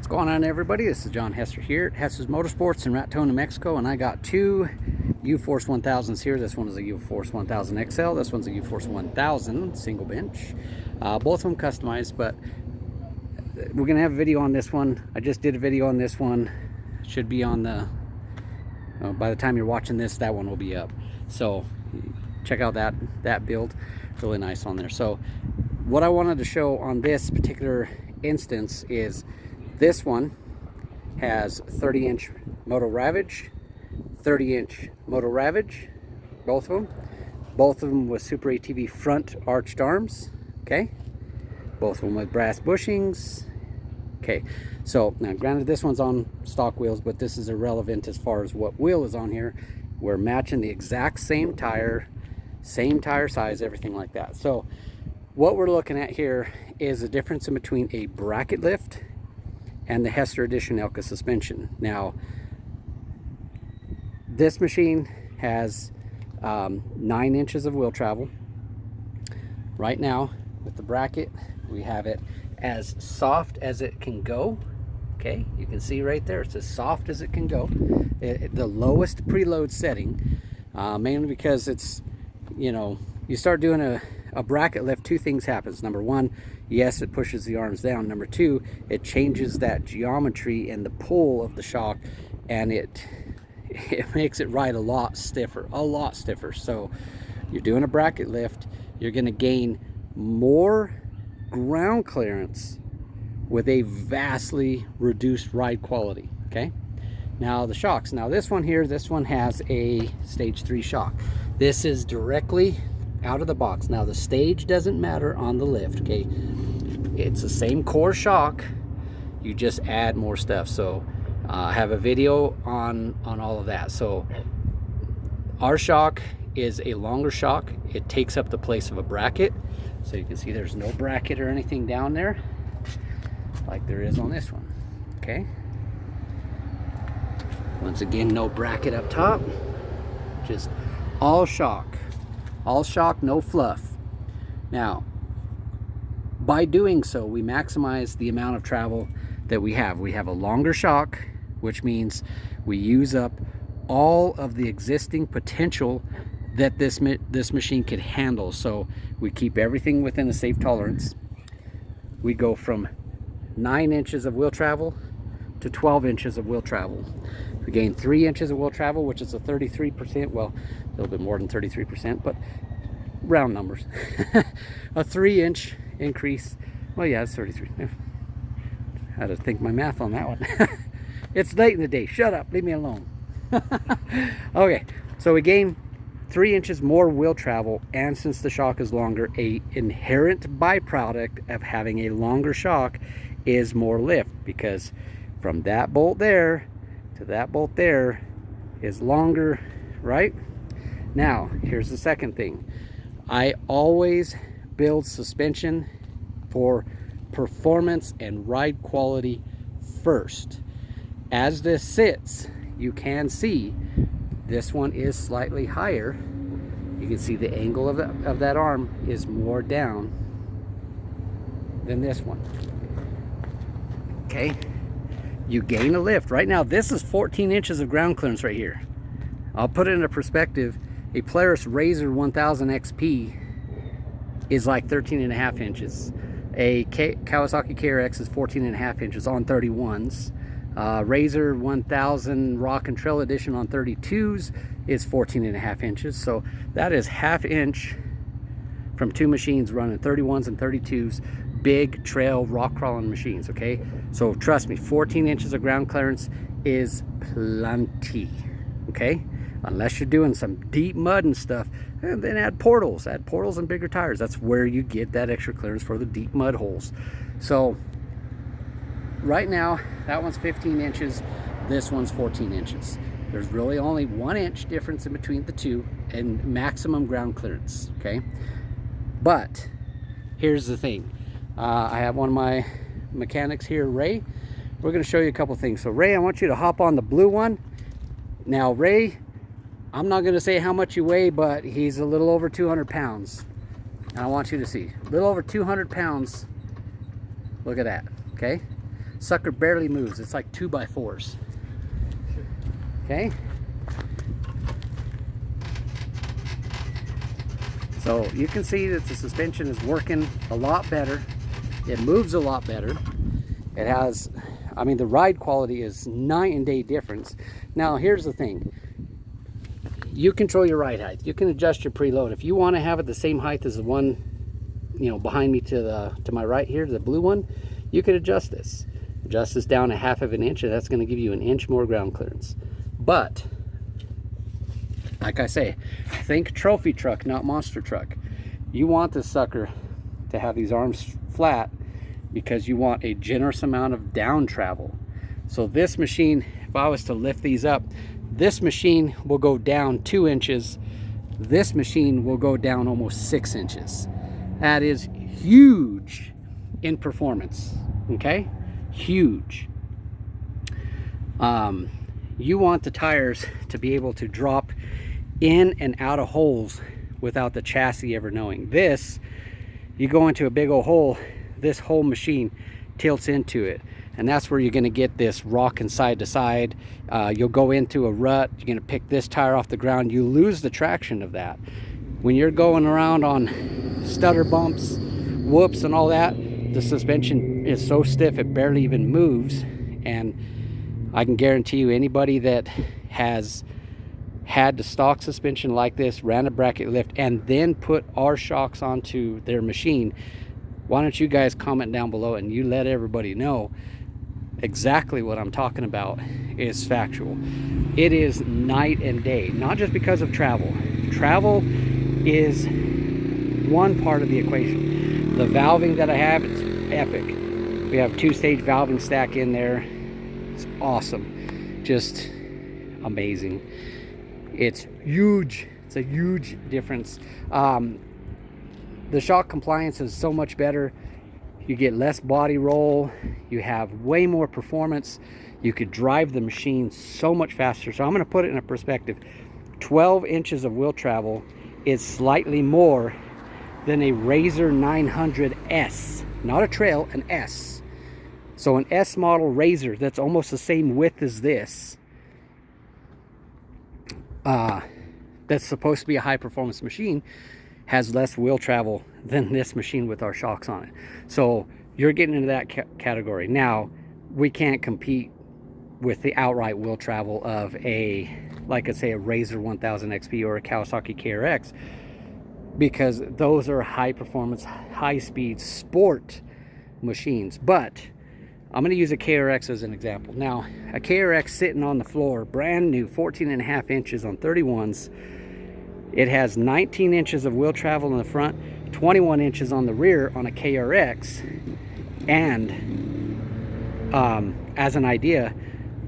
What's going on, everybody? This is John Hester here at Hester's Motorsports in Raton, New Mexico, and I got two U-Force 1000s here. This one is a U-Force 1000 XL. This one's a U-Force 1000 single bench. Both of them customized, but we're gonna have a video on this one. I just did a video on this one. Should be on the by the time you're watching this, that one will be up. So check out that build. Really nice on there. So what I wanted to show on this particular instance is this one has 30-inch Moto Ravage, 30-inch Moto Ravage, both of them with Super ATV front arched arms. Okay, both of them with brass bushings. Okay, so now granted this one's on stock wheels, but this is irrelevant as far as what wheel is on here. We're matching the exact same tire size, everything like that. So what we're looking at here is the difference in between a bracket lift and the Hester Edition Elka suspension. Now, this machine has 9 inches of wheel travel. Right now, with the bracket, we have it as soft as it can go. Okay, you can see right there, it's as soft as it can go. The lowest preload setting, mainly because it's, you know, you start doing a bracket lift, two things happens. Number one, yes, it pushes the arms down. Number two, it changes that geometry and the pull of the shock, and it makes it ride a lot stiffer. So you're doing a bracket lift, you're going to gain more ground clearance with a vastly reduced ride quality. Okay, now the shocks. Now this one here, this one has a stage 3 shock. This is directly out of the box. Now the stage doesn't matter on the lift. Okay, it's the same core shock, you just add more stuff. So I have a video on all of that. So our shock is a longer shock. It takes up the place of a bracket. So you can see there's no bracket or anything down there like there is on this one. Okay, once again, no bracket up top, just all shock, no fluff. Now, by doing so, we maximize the amount of travel that we have. We have a longer shock, which means we use up all of the existing potential that this machine could handle. So we keep everything within a safe tolerance. We go from 9 inches of wheel travel to 12 inches of wheel travel. We gain 3 inches of wheel travel, which is a 33%, well, a little bit more than 33%, but round numbers. A 3-inch increase. Well, yeah, it's 33. I had to think my math on that one. It's late in the day. Shut up. Leave me alone. Okay, so we gain 3 inches more wheel travel, and since the shock is longer, a inherent byproduct of having a longer shock is more lift, because from that bolt there to that bolt there is longer, right? Now, here's the second thing. I always build suspension for performance and ride quality first. As this sits, you can see this one is slightly higher. You can see the angle of that arm is more down than this one. Okay, you gain a lift. Right now, this is 14 inches of ground clearance right here. I'll put it into perspective. A Polaris Razor 1000 XP is like 13.5 inches. A Kawasaki KRX is 14.5 inches on 31s. Razor 1000 Rock and Trail Edition on 32s is 14.5 inches. So that is ½ inch from two machines running 31s and 32s, big trail rock crawling machines. Okay, so trust me, 14 inches of ground clearance is plenty. Okay, unless you're doing some deep mud and stuff, and then add portals and bigger tires. That's where you get that extra clearance for the deep mud holes. So right now, that one's 15 inches, this one's 14 inches. There's really only 1 inch difference in between the two and maximum ground clearance. Okay, but here's the thing. I have one of my mechanics here, Ray. We're going to show you a couple things. So Ray, I want you to hop on the blue one. Now Ray, I'm not going to say how much you weigh, but he's a little over 200 pounds. And I want you to see, a little over 200 pounds. Look at that. Okay, Sucker barely moves. It's like 2x4s. Okay. So you can see that the suspension is working a lot better. It moves a lot better. It has, I mean, the ride quality is night and day difference. Now here's the thing. You control your ride height. You can adjust your preload. If you want to have it the same height as the one, you know, behind me to my right here, the blue one, you could adjust this. Adjust this down 1/2 inch, and that's going to give you 1 inch more ground clearance. But like I say, think trophy truck, not monster truck. You want this sucker to have these arms flat because you want a generous amount of down travel. So this machine, if I was to lift these up, this machine will go down 2 inches. This machine will go down almost 6 inches. That is huge in performance, okay? Huge. You want the tires to be able to drop in and out of holes without the chassis ever knowing. This, you go into a big old hole, this whole machine tilts into it, and that's where you're going to get this rocking side to side. You'll go into a rut, you're going to pick this tire off the ground, you lose the traction of that. When you're going around on stutter bumps, whoops and all that, the suspension is so stiff it barely even moves. And I can guarantee you, anybody that has had the stock suspension like this, ran a bracket lift, and then put our shocks onto their machine, why don't you guys comment down below and you let everybody know exactly what I'm talking about is factual. It is night and day, not just because of travel. Travel is one part of the equation. The valving that I have, it's epic. We have 2-stage valving stack in there. It's awesome, just amazing. It's huge. It's a huge difference. The shock compliance is so much better. You get less body roll. You have way more performance. You could drive the machine so much faster. So I'm going to put it in a perspective. 12 inches of wheel travel is slightly more than a Razor 900S. Not a Trail, an S. So an S model Razor that's almost the same width as this, that's supposed to be a high performance machine, has less wheel travel than this machine with our shocks on it. So you're getting into that category. Now, we can't compete with the outright wheel travel of a, like I say, a Razor 1000 XP or a Kawasaki KRX, because those are high performance, high speed sport machines. But I'm going to use a KRX as an example. Now, a KRX sitting on the floor, brand new, 14.5 inches on 31s. It has 19 inches of wheel travel in the front, 21 inches on the rear on a KRX. And as an idea,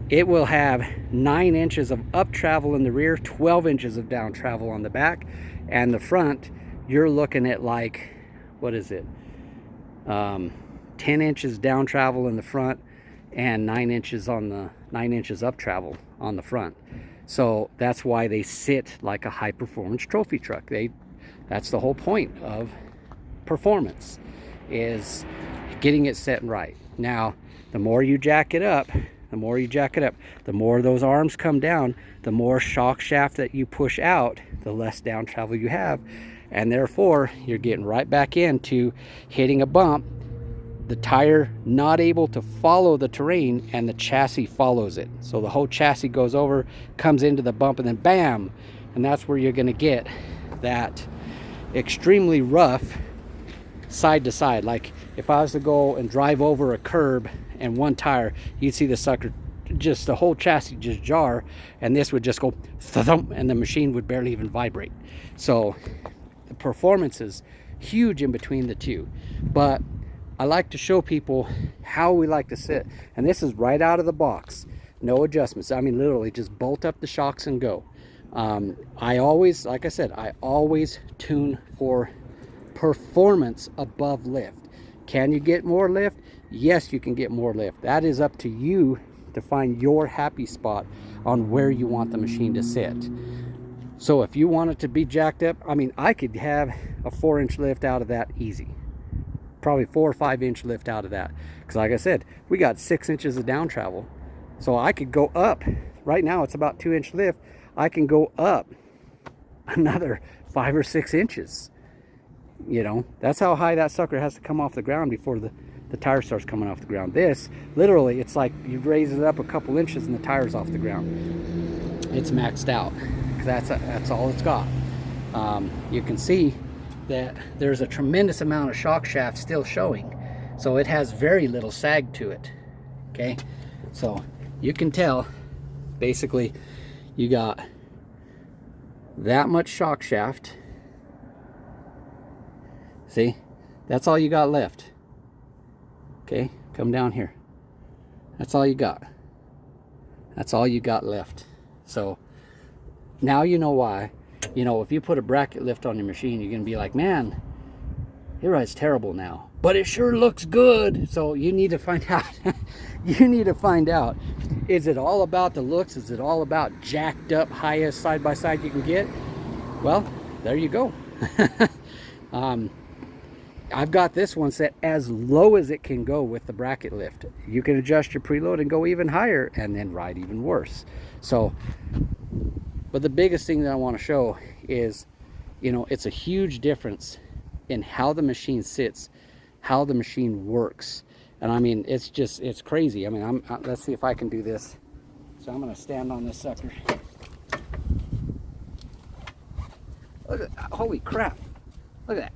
it will have 9 inches of up travel in the rear, 12 inches of down travel on the back. And the front, you're looking at like, what is it? 10 inches down travel in the front and 9 inches up travel on the front. So that's why they sit like a high performance trophy truck. That's the whole point of performance, is getting it set right. Now, the more you jack it up, the more those arms come down, the more shock shaft that you push out, the less down travel you have. And therefore, you're getting right back into hitting a bump, the tire not able to follow the terrain, and the chassis follows it. So the whole chassis goes over, comes into the bump, and then bam! And that's where you're going to get that extremely rough side to side. Like if I was to go and drive over a curb and one tire, you'd see the sucker, just the whole chassis just jar, and this would just go thump, and the machine would barely even vibrate. So the performance is huge in between the two. But I like to show people how we like to sit, and this is right out of the box, no adjustments. I mean, literally just bolt up the shocks and go. I always, like I said, I always tune for performance above lift. Can you get more lift? Yes, you can get more lift. That is up to you to find your happy spot on where you want the machine to sit. So if you want it to be jacked up, I mean, I could have a 4-inch lift out of that easy. probably 4 or 5 inch lift out of that, because like I said, we got 6 inches of down travel. So I could go up. Right now it's about 2 inch lift. I can go up another 5 or 6 inches. You know, that's how high that sucker has to come off the ground before the tire starts coming off the ground. This, literally, it's like you raise it up a couple inches and the tire's off the ground. It's maxed out. That's all it's got. You can see that there's a tremendous amount of shock shaft still showing. So it has very little sag to it. Okay, so you can tell, basically, you got that much shock shaft. See, that's all you got left. Okay, come down here. That's all you got. That's all you got left. So now you know why. You know, if you put a bracket lift on your machine, you're gonna be like, man, it rides terrible now, but it sure looks good. So you need to find out. You need to find out, is it all about the looks? Is it all about jacked up, highest side by side you can get? Well, there you go. I've got this one set as low as it can go with the bracket lift. You can adjust your preload and go even higher and then ride even worse. So, but the biggest thing that I want to show is, you know, it's a huge difference in how the machine sits, how the machine works. And I mean, it's just, it's crazy. I mean, let's see if I can do this. So I'm going to stand on this sucker. Look at that. Holy crap. Look at that.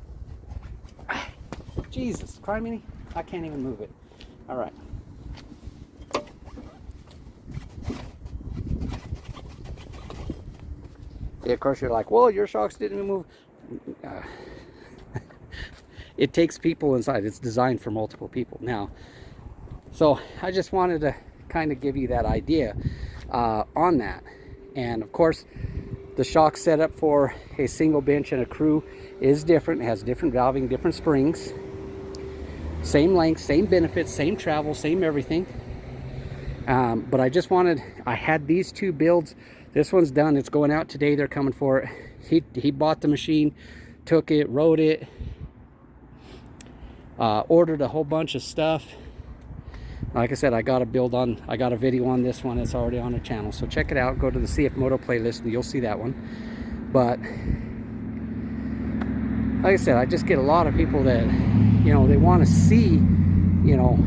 Jesus, criminy, I can't even move it. All right. Yeah, of course, you're like, well, your shocks didn't even move. It takes people inside. It's designed for multiple people. Now, so I just wanted to kind of give you that idea on that. And of course, the shock setup for a single bench and a crew is different. It has different valving, different springs. Same length, same benefits, same travel, same everything. But I just wanted, I had these two builds. This one's done. It's going out today. They're coming for it. He bought the machine, took it, rode it, ordered a whole bunch of stuff. Like I said, I got a video on this one. It's already on the channel. So check it out. Go to the CF Moto playlist and you'll see that one. But like I said, I just get a lot of people that, you know, they want to see, you know,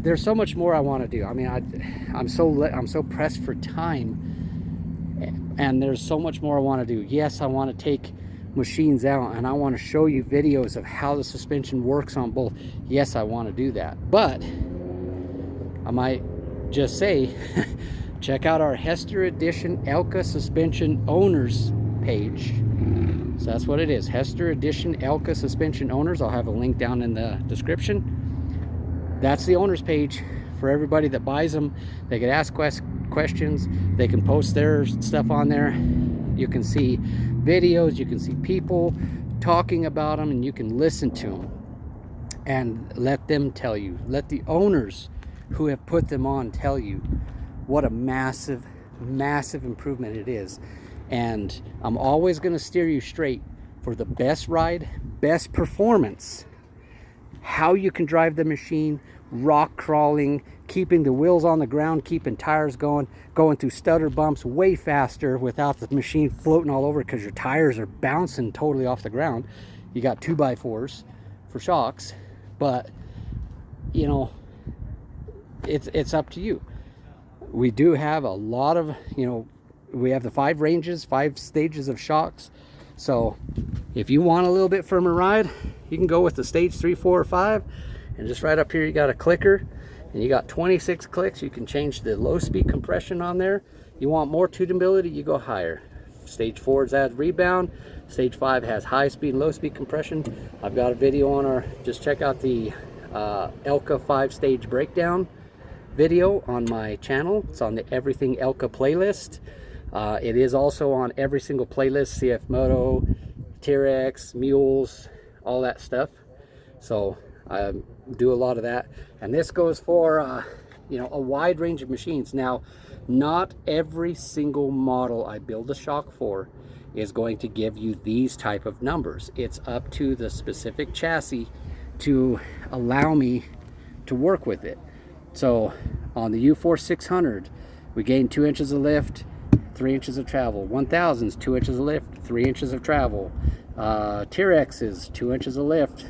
there's so much more I want to do. I mean, I'm so pressed for time, and there's so much more I want to do. Yes, I want to take machines out and I want to show you videos of how the suspension works on both. Yes, I want to do that, but I might just say check out our Hester Edition Elka suspension owners page. So that's what it is, Hester Edition Elka suspension owners. I'll have a link down in the description. That's the owners page for everybody that buys them. They can ask questions, they can post their stuff on there. You can see videos, you can see people talking about them, and you can listen to them and let them tell you, let the owners who have put them on tell you what a massive improvement it is. And I'm always going to steer you straight for the best ride, best performance, how you can drive the machine, rock crawling, keeping the wheels on the ground, keeping tires going through stutter bumps way faster without the machine floating all over because your tires are bouncing totally off the ground. You got 2x4s for shocks, but you know, it's up to you. We do have a lot of, you know, we have the 5 ranges, 5 stages of shocks. So if you want a little bit firmer ride, you can go with the stage 3, 4, or 5. And just right up here, you got a clicker and you got 26 clicks. You can change the low speed compression on there. You want more tunability, you go higher. Stage 4 adds rebound. Stage 5 has high speed, low speed compression. I've got a video on our, just check out the Elka 5-stage breakdown video on my channel. It's on the Everything Elka playlist. It is also on every single playlist, CF Moto, T-Rex, Mules, all that stuff. So I do a lot of that. And this goes for, you know, a wide range of machines. Now, not every single model I build a shock for is going to give you these type of numbers. It's up to the specific chassis to allow me to work with it. So on the U4 600, we gained 2 inches of lift, 3 inches of travel. 1000s, 2 inches of lift, 3 inches of travel. Tier X's, 2 inches of lift.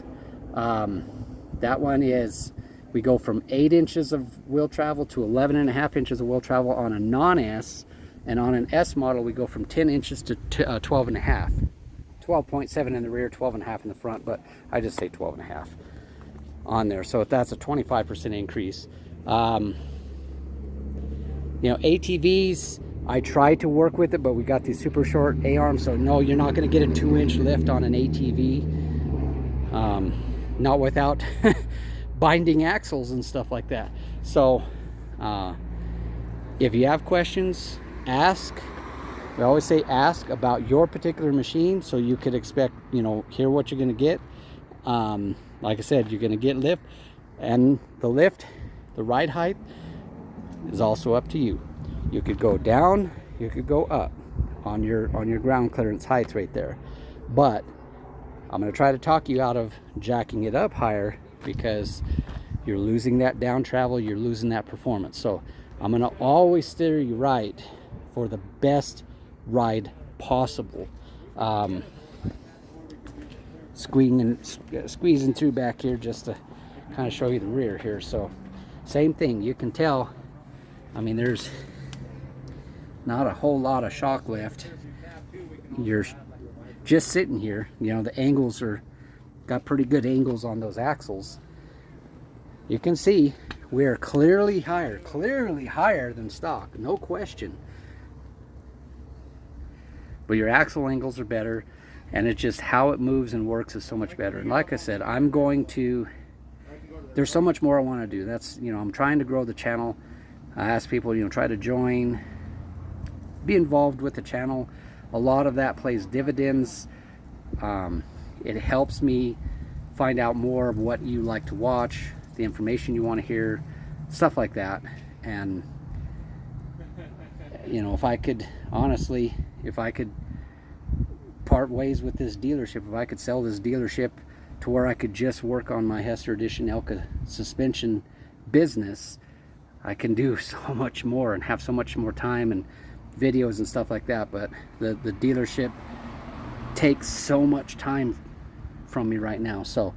That one is, we go from 8 inches of wheel travel to 11.5 inches of wheel travel on a non-S, and on an S model we go from 10 inches to 12.5. 12.7 in the rear, 12.5 in the front, but I just say 12.5 on there. So that's a 25% increase. You know, ATVs, I tried to work with it, but we got these super short A-arms, so no, you're not going to get a 2-inch lift on an ATV. Not without binding axles and stuff like that. So if you have questions, ask. We always say ask about your particular machine, so you could expect, you know, hear what you're going to get. Like I said, you're going to get lift, and the lift, the ride height is also up to you. You could go down, you could go up on your ground clearance heights right there. But I'm going to try to talk you out of jacking it up higher, because you're losing that down travel, you're losing that performance. So I'm going to always steer you right for the best ride possible. Squeezing through back here just to kind of show you the rear here. So same thing, you can tell, I mean, there's not a whole lot of shock lift. You're just sitting here, you know, the angles are got pretty good angles on those axles. You can see we're clearly higher than stock, no question. But your axle angles are better, and it's just how it moves and works is so much better. And like I said, I'm going to, there's so much more I want to do. That's, you know, I'm trying to grow the channel. I ask people, you know, try to join, be involved with the channel. A lot of that plays dividends. It helps me find out more of what you like to watch, the information you want to hear, stuff like that. And you know, if I could, honestly, if I could part ways with this dealership, if I could sell this dealership to where I could just work on my Hester Edition Elka suspension business, I can do so much more and have so much more time and videos and stuff like that. But the dealership takes so much time from me right now, so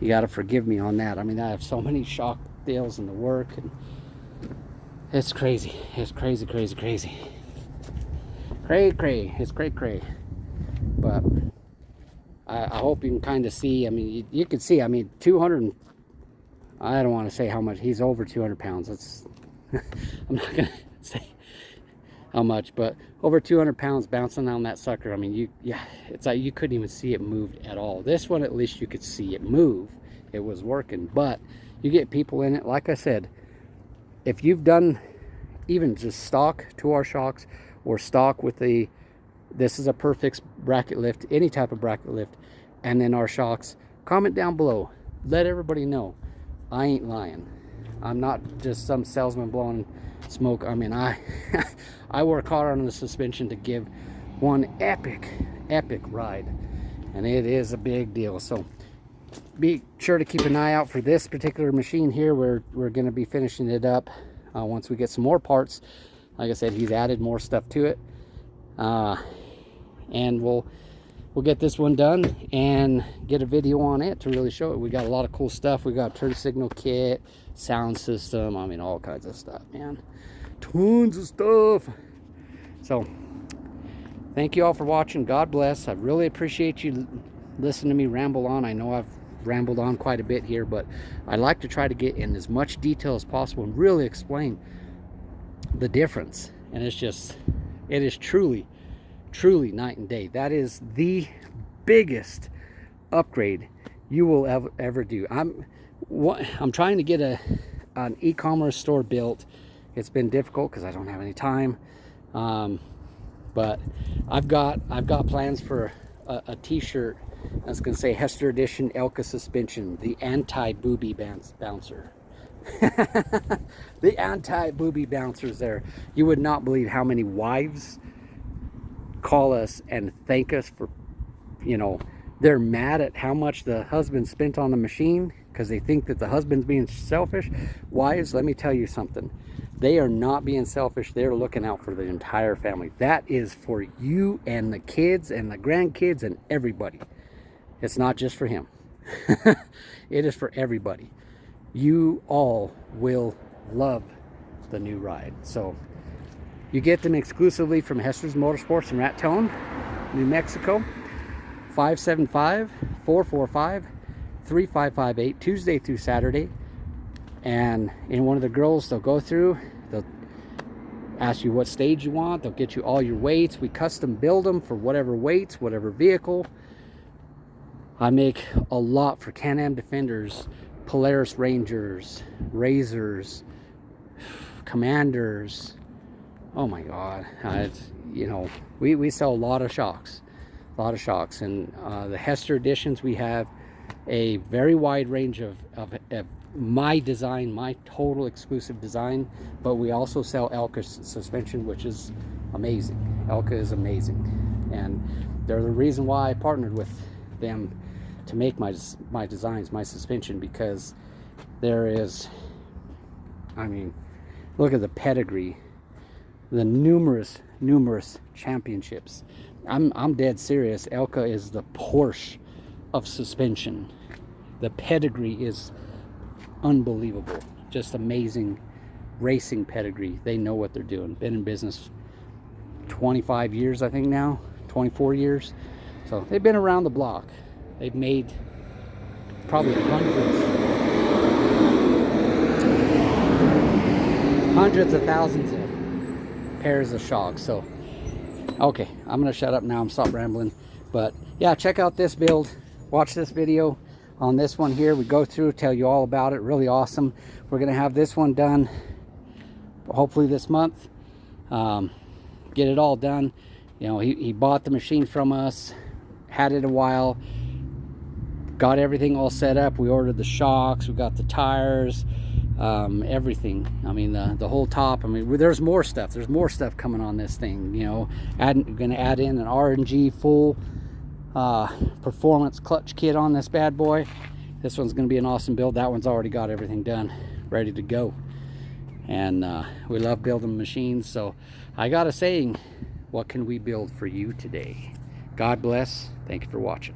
you got to forgive me on that. I mean, I have so many shock deals in the work, and it's crazy. It's crazy. It's cray. But I hope you can kind of see. I mean, you can see, I mean, 200, I don't want to say how much, he's over 200 pounds. That's I'm not gonna say how much, but over 200 pounds bouncing on that sucker. I mean, it's like you couldn't even see it move at all. This one, at least you could see it move. It was working. But you get people in it, like I said, if you've done even just stock 2R shocks or stock with the, this is a perfect bracket lift, any type of bracket lift, and then our shocks, comment down below. Let everybody know I ain't lying. I'm not just some salesman blowing smoke. I mean, I work hard on the suspension to give one epic ride, and it is a big deal. So be sure to keep an eye out for this particular machine here. We're going to be finishing it up once we get some more parts. Like I said, he's added more stuff to it, and we'll get this one done and get a video on it to really show it. We got a lot of cool stuff. We got turn signal kit, sound system, I mean, all kinds of stuff, man. Tons of stuff. So thank you all for watching. God bless. I really appreciate you listening to me ramble on. I know I've rambled on quite a bit here, but I like to try to get in as much detail as possible and really explain the difference. And it's just, it is truly night and day. That is the biggest upgrade you will ever do. I'm trying to get an e-commerce store built. It's been difficult because I don't have any time, but I've got plans for a t-shirt that's going to say Hester Edition Elka suspension, the anti-booby bouncer. The anti-booby bouncers there. You would not believe how many wives call us and thank us for, you know, they're mad at how much the husband spent on the machine because they think that the husband's being selfish. Wives, let me tell you something. They are not being selfish. They're looking out for the entire family. That is for you and the kids and the grandkids and everybody. It's not just for him. It is for everybody. You all will love the new ride. So you get them exclusively from Hester's Motorsports in Raton, New Mexico. 575-445-3558, Tuesday through Saturday. And in one of the grills, they'll go through, they'll ask you what stage you want, they'll get you all your weights. We custom build them for whatever weights, whatever vehicle. I make a lot for Can-Am Defenders, Polaris Rangers, Razors, Commanders. Oh my God, you know, we sell a lot of shocks. And the Hester Editions, we have a very wide range of my design, my total exclusive design, but we also sell Elka suspension, which is amazing. Elka is amazing, and they're the reason why I partnered with them to make my designs, my suspension, because there is, I mean, look at the pedigree, the numerous championships. I'm dead serious. Elka is the Porsche of suspension. The pedigree is unbelievable. Just amazing racing pedigree. They know what they're doing. Been in business 25 years, I think now, 24 years. So they've been around the block. They've made probably hundreds of thousands of pairs of shocks. So okay, I'm gonna shut up now. I'm stop rambling. But yeah, check out this build, watch this video on this one here. We go through, tell you all about it. Really awesome. We're gonna have this one done hopefully this month. Get it all done. You know, he bought the machine from us, had it a while, got everything all set up. We ordered the shocks, we got the tires, everything. I mean, the whole top. I mean, there's more stuff. There's more stuff coming on this thing. You know, gonna add in an R&G full performance clutch kit on this bad boy. This one's gonna be an awesome build. That one's already got everything done, ready to go. And we love building machines. So I got a saying, what can we build for you today? God bless. Thank you for watching.